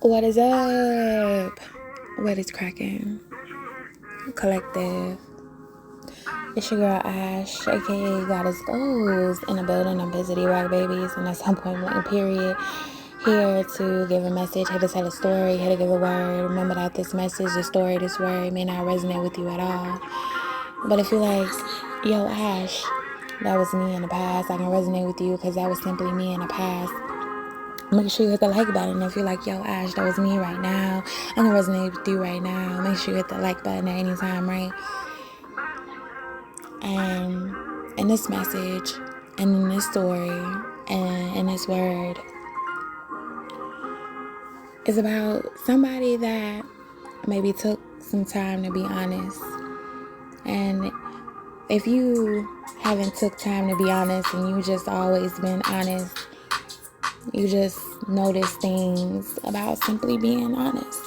What is up? What is cracking? Collective. It's your girl Ash, aka Goddess Goals, in the building. I'm busy rock babies, and that's 1.1 period. Here to give a message, here to tell a story, here to give a word. Remember that this message, this story, this word may not resonate with you at all. But if you're like, yo, Ash, that was me in the past, I can resonate with you because that was simply me in the past. Make sure you hit the like button. If you're like, yo, Ash, that was me right now, I can resonate with you right now. Make sure you hit the like button at any time, right? And in this message, and in this story, and in this word, is about somebody that maybe took some time to be honest. And if you haven't took time to be honest and you just always been honest, you just notice things about simply being honest.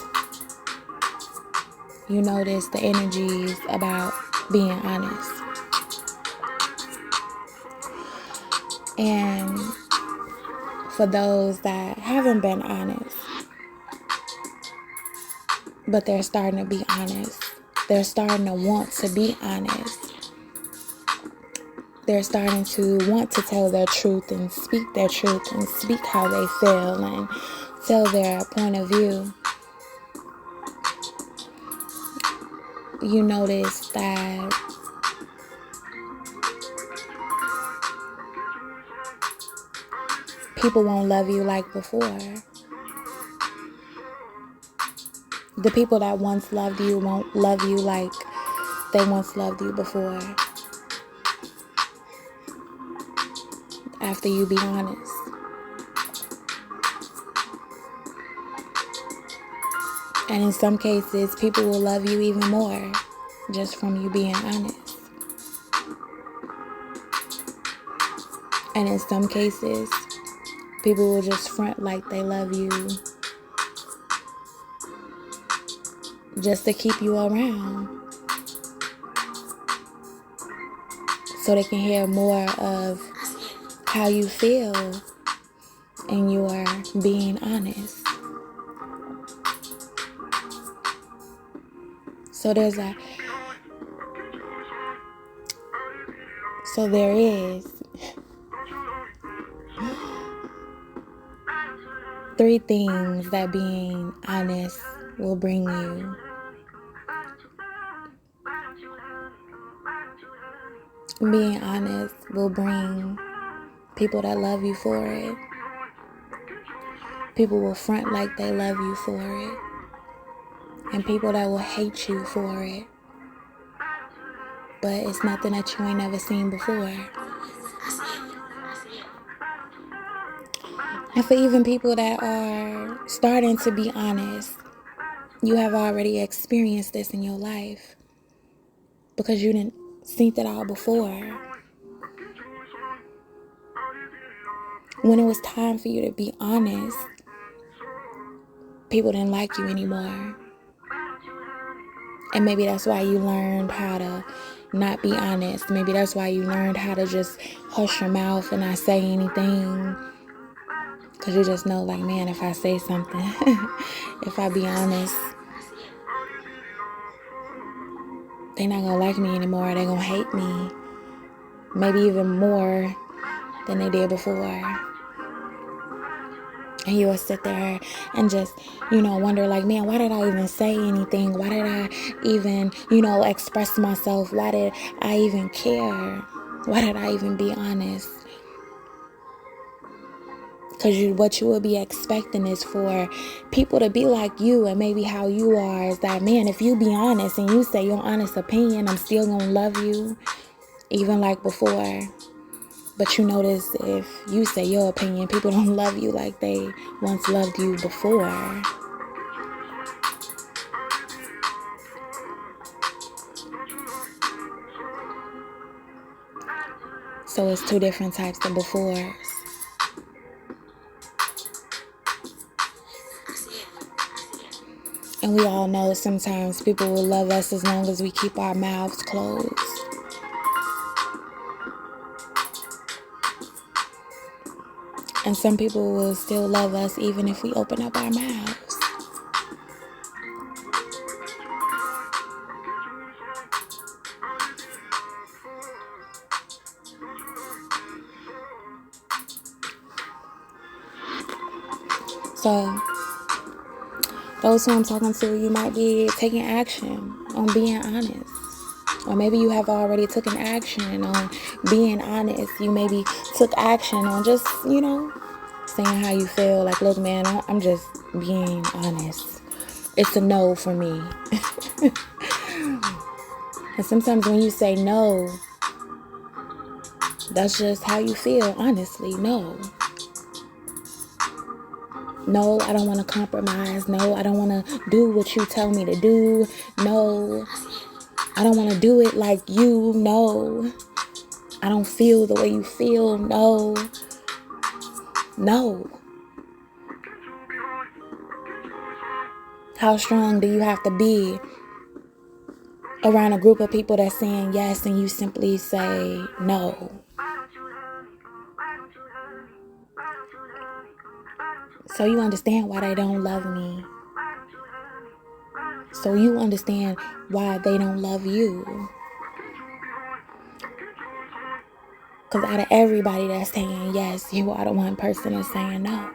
You notice the energies about being honest. And for those that haven't been honest, but they're starting to be honest, they're starting to want to be honest. They're starting to want to tell their truth and speak their truth and speak how they feel and tell their point of view. You notice that people won't love you like before. The people that once loved you won't love you like they once loved you before. After you be honest. And in some cases, people will love you even more just from you being honest. And in some cases, people will just front like they love you just to keep you around. So they can hear more of how you feel and you are being honest. So there is 3 things that being honest will bring you. Being honest will bring people that love you for it. People will front like they love you for it. And people that will hate you for it. But it's nothing that you ain't never seen before. And for even people that are starting to be honest, you have already experienced this in your life because you didn't see that all before. When it was time for you to be honest, people didn't like you anymore. And maybe that's why you learned how to not be honest. Maybe that's why you learned how to just hush your mouth and not say anything. Because you just know, like, man, if I say something, if I be honest, they're not going to like me anymore. They're going to hate me. Maybe even more than they did before. And you will sit there and just, wonder like, man, why did I even say anything? Why did I even, express myself? Why did I even care? Why did I even be honest? Because what you will be expecting is for people to be like you and maybe how you are is that, man, if you be honest and you say your honest opinion, I'm still going to love you, even like before. But you notice if you say your opinion, people don't love you like they once loved you before. So it's 2 different types of befores. And we all know sometimes people will love us as long as we keep our mouths closed. And some people will still love us even if we open up our mouths. So, those who I'm talking to, you might be taking action on being honest. Or maybe you have already taken action on being honest. You maybe took action on just, saying how you feel. Like, look, man, I'm just being honest. It's a no for me. And sometimes when you say no, that's just how you feel, honestly. No. No, I don't want to compromise. No, I don't want to do what you tell me to do. No, I don't want to do it like you. No, I don't feel the way you feel. No. No. How strong do you have to be around a group of people that's saying yes and you simply say no? So you understand why they don't love me. So you understand why they don't love you. Because out of everybody that's saying yes, you are the one person that's saying no.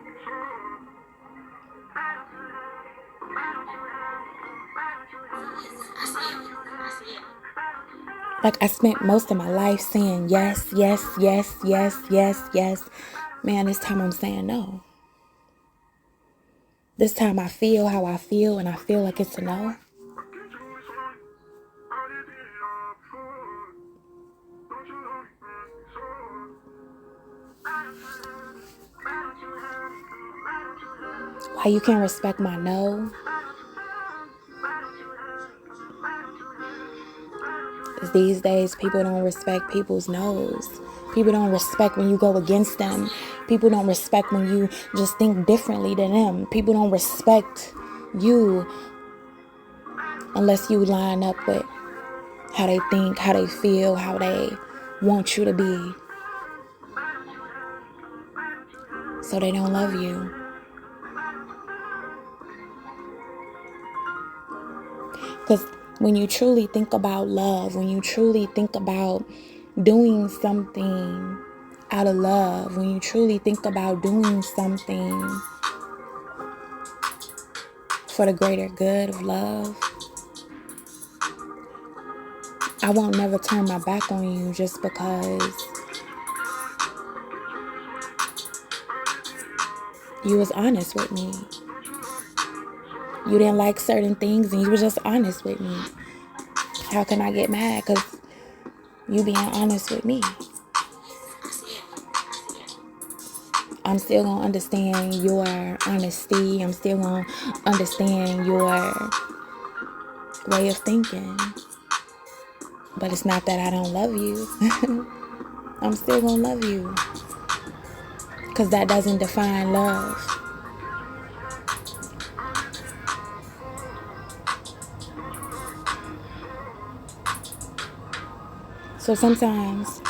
Like, I spent most of my life saying yes, yes, yes, yes, yes, yes. Man, this time I'm saying no. This time I feel how I feel and I feel like it's a no. Why you can't respect my no? Because these days people don't respect people's no's. People don't respect when you go against them. People don't respect when you just think differently than them. People don't respect you unless you line up with how they think, how they feel, how they want you to be. So they don't love you. Because when you truly think about love, when you truly think about doing something out of love, when you truly think about doing something for the greater good of love, I won't never turn my back on you just because you was honest with me. You didn't like certain things and you were just honest with me. How can I get mad? Because you being honest with me. I'm still going to understand your honesty. I'm still going to understand your way of thinking. But it's not that I don't love you. I'm still going to love you. Because that doesn't define love. So sometimes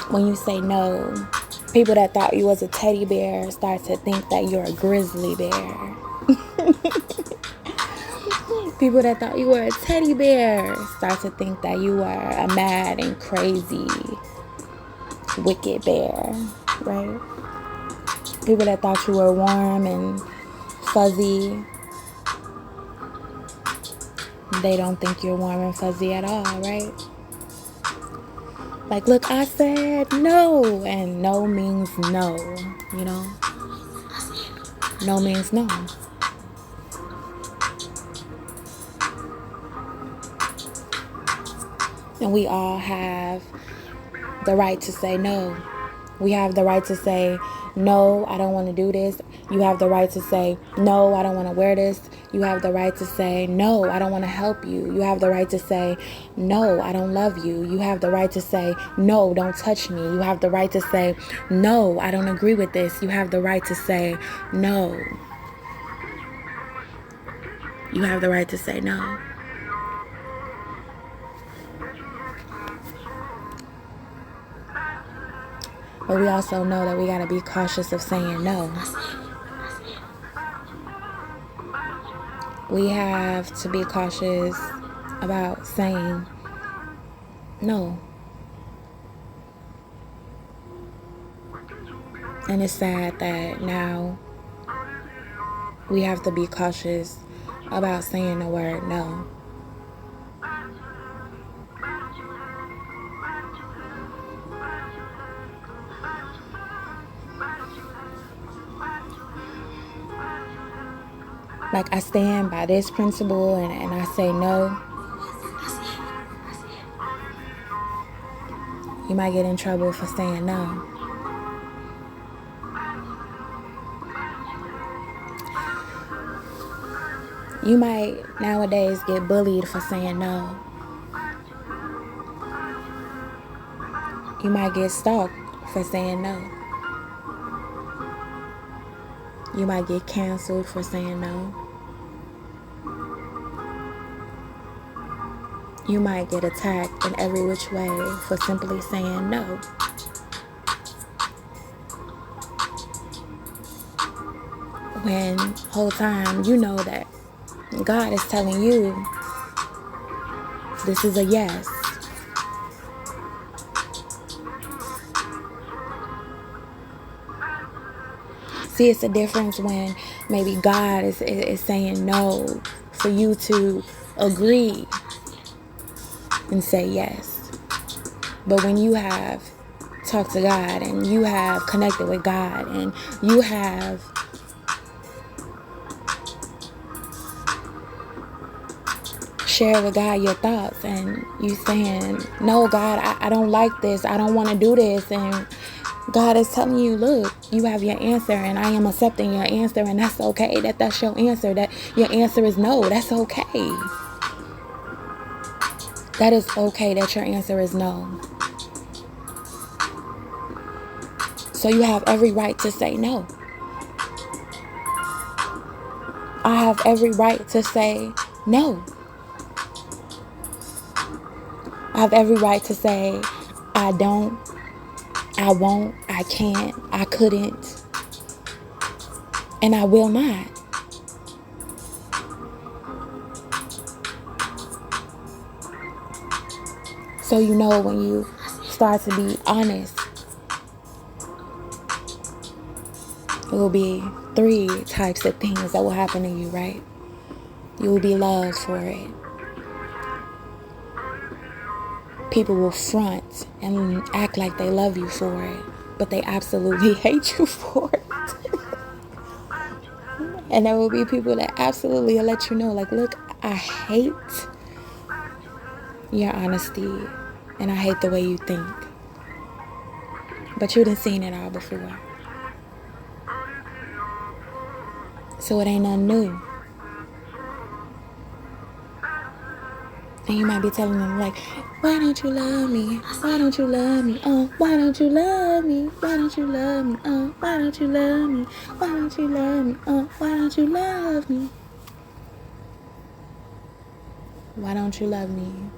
when you say no, people that thought you was a teddy bear start to think that you're a grizzly bear. People that thought you were a teddy bear start to think that you are a mad and crazy, wicked bear, right? People that thought you were warm and fuzzy, they don't think you're warm and fuzzy at all, right? Like, look, I said no, and no means no, No means no. And we all have the right to say no. We have the right to say, no, I don't want to do this. You have the right to say, no, I don't want to wear this. You have the right to say, no, I don't want to help you. You have the right to say, no, I don't love you. You have the right to say, no, don't touch me. You have the right to say, no, I don't agree with this. You have the right to say, no. You have the right to say no. But we also know that we got to be cautious of saying no. We have to be cautious about saying no. And it's sad that now we have to be cautious about saying the word no. Like, I stand by this principle and I say no. You might get in trouble for saying no. You might nowadays get bullied for saying no. You might get stalked for saying no. You might get canceled for saying no. You might get attacked in every which way for simply saying no. When whole time you know that God is telling you this is a yes. See, it's a difference when maybe God is saying no for you to agree and say yes. But when you have talked to God and you have connected with God and you have shared with God your thoughts and you saying, no, God, I don't like this. I don't want to do this. And God is telling you, look, you have your answer and I am accepting your answer, and that's okay. That's your answer. That your answer is no. That's okay. That is okay that your answer is no. So you have every right to say no. I have every right to say no. I have every right to say I don't, I won't, I can't, I couldn't, and I will not. So you know, when you start to be honest, it will be 3 types of things that will happen to you, right? You will be loved for it. People will front and act like they love you for it, but they absolutely hate you for it. And there will be people that absolutely will let you know, like, look, I hate your honesty and I hate the way you think. But you done seen it all before. So it ain't nothing new. And you might be telling them, like, why don't you love me? Why don't you love me? Why don't you love me? Why don't you love me? Why don't you love me? Why don't you love me? Why don't you love me? Why don't you love me?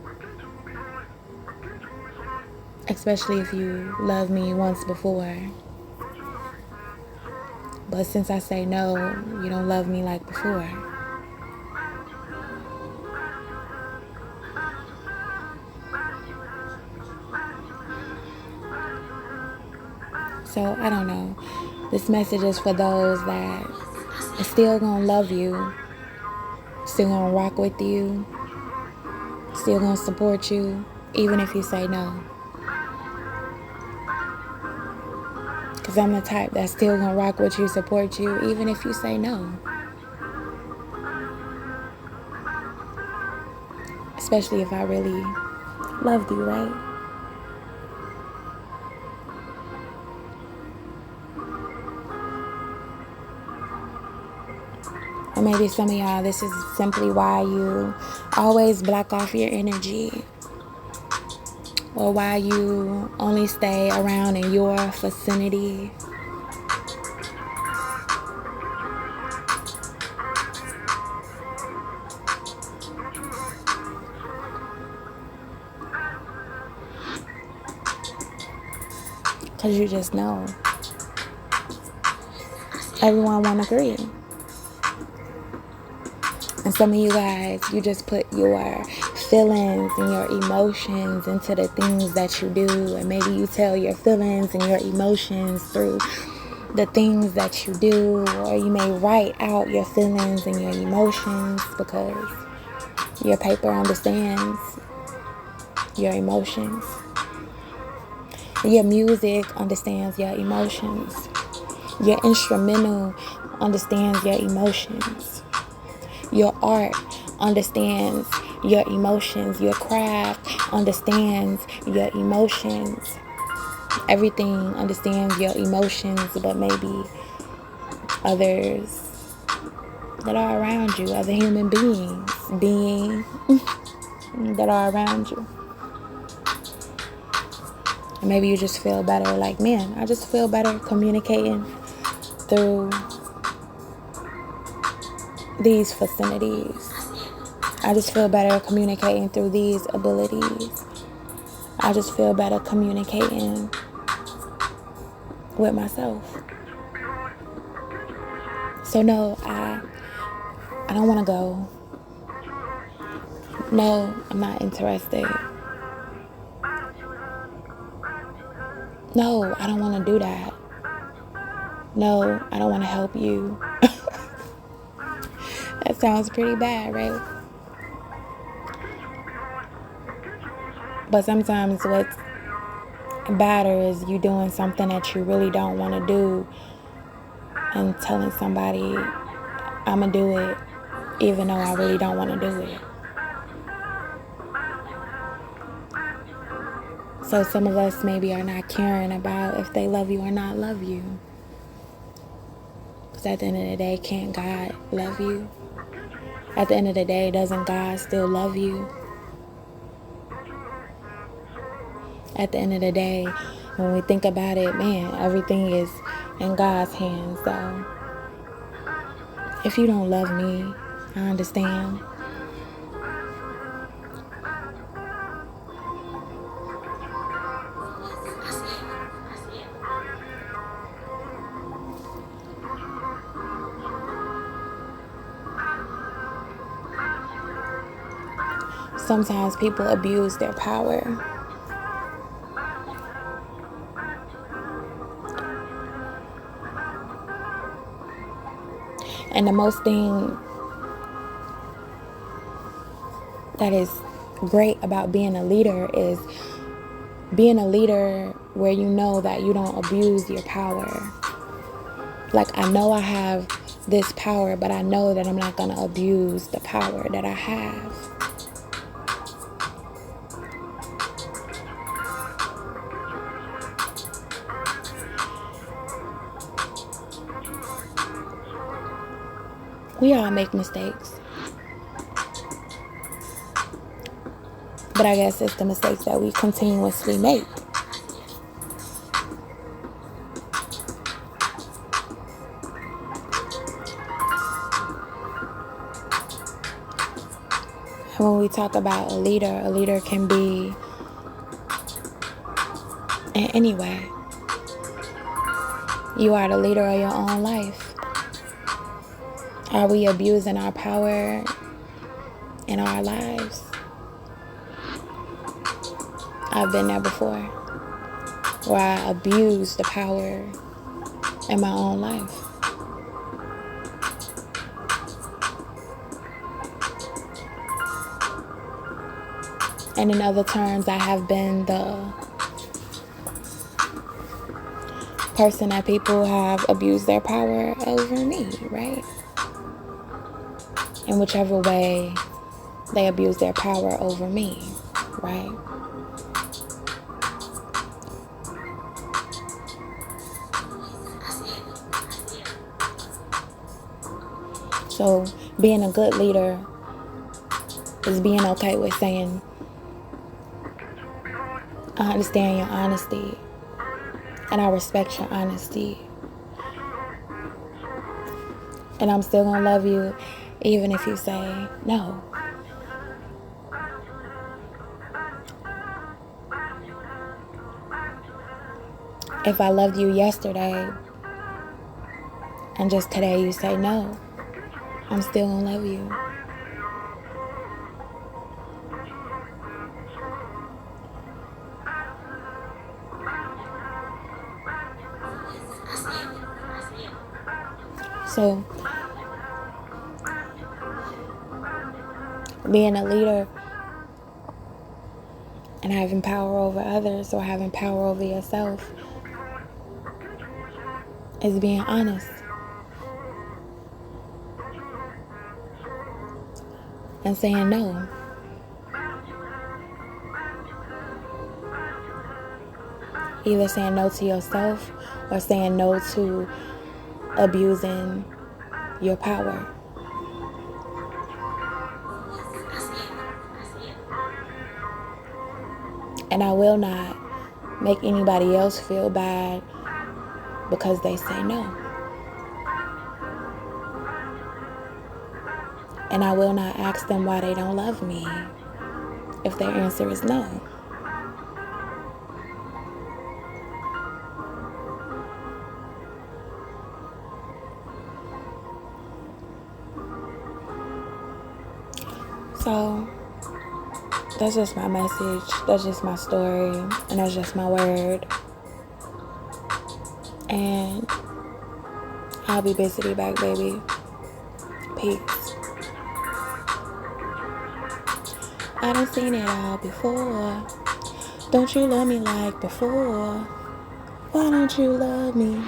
Especially if you loved me once before. But since I say no, you don't love me like before. So, I don't know. This message is for those that are still gonna love you, still gonna rock with you, still gonna support you, even if you say no. Because I'm the type that's still gonna rock with you, support you, even if you say no. Especially if I really loved you, right? Or maybe some of y'all, this is simply why you always block off your energy, or why you only stay around in your vicinity. Because you just know. Everyone won't agree. And some of you guys, you just put your feelings and your emotions into the things that you do. And maybe you tell your feelings and your emotions through the things that you do. Or you may write out your feelings and your emotions because your paper understands your emotions. Your music understands your emotions. Your instrumental understands your emotions. Your art understands your emotions. Your craft understands your emotions. Everything understands your emotions, but maybe others that are around you, other human beings, that are around you. And maybe you just feel better, like, man, I just feel better communicating through these vicinities. I just feel better communicating through these abilities. I just feel better communicating with myself. So no, I don't want to go. No, I'm not interested. No, I don't want to do that. No, I don't want to help you. That sounds pretty bad, right? But sometimes what's badder is you doing something that you really don't want to do and telling somebody, I'm going to do it even though I really don't want to do it. So some of us maybe are not caring about if they love you or not love you. Because at the end of the day, can't God love you? At the end of the day, doesn't God still love you? At the end of the day, when we think about it, man, everything is in God's hands. So if you don't love me, I understand. Sometimes people abuse their power. And the most thing that is great about being a leader is being a leader where you know that you don't abuse your power. Like, I know I have this power, but I know that I'm not going to abuse the power that I have. We all make mistakes. But I guess it's the mistakes that we continuously make. And when we talk about a leader can be in any way. You are the leader of your own life. Are we abusing our power in our lives? I've been there before, where I abused the power in my own life. And in other terms, I have been the person that people have abused their power over me, right? In whichever way they abuse their power over me, right? So being a good leader is being okay with saying, I understand your honesty and I respect your honesty. And I'm still going to love you even if you say no. If I loved you yesterday and just today you say no, I'm still gonna love you. So, being a leader and having power over others or having power over yourself is being honest and saying no. Either saying no to yourself or saying no to abusing your power. And I will not make anybody else feel bad because they say no. And I will not ask them why they don't love me if their answer is no. So that's just my message. That's just my story. And that's just my word. And I'll be busy to be back, baby. Peace. I done seen it all before. Don't you love me like before? Why don't you love me?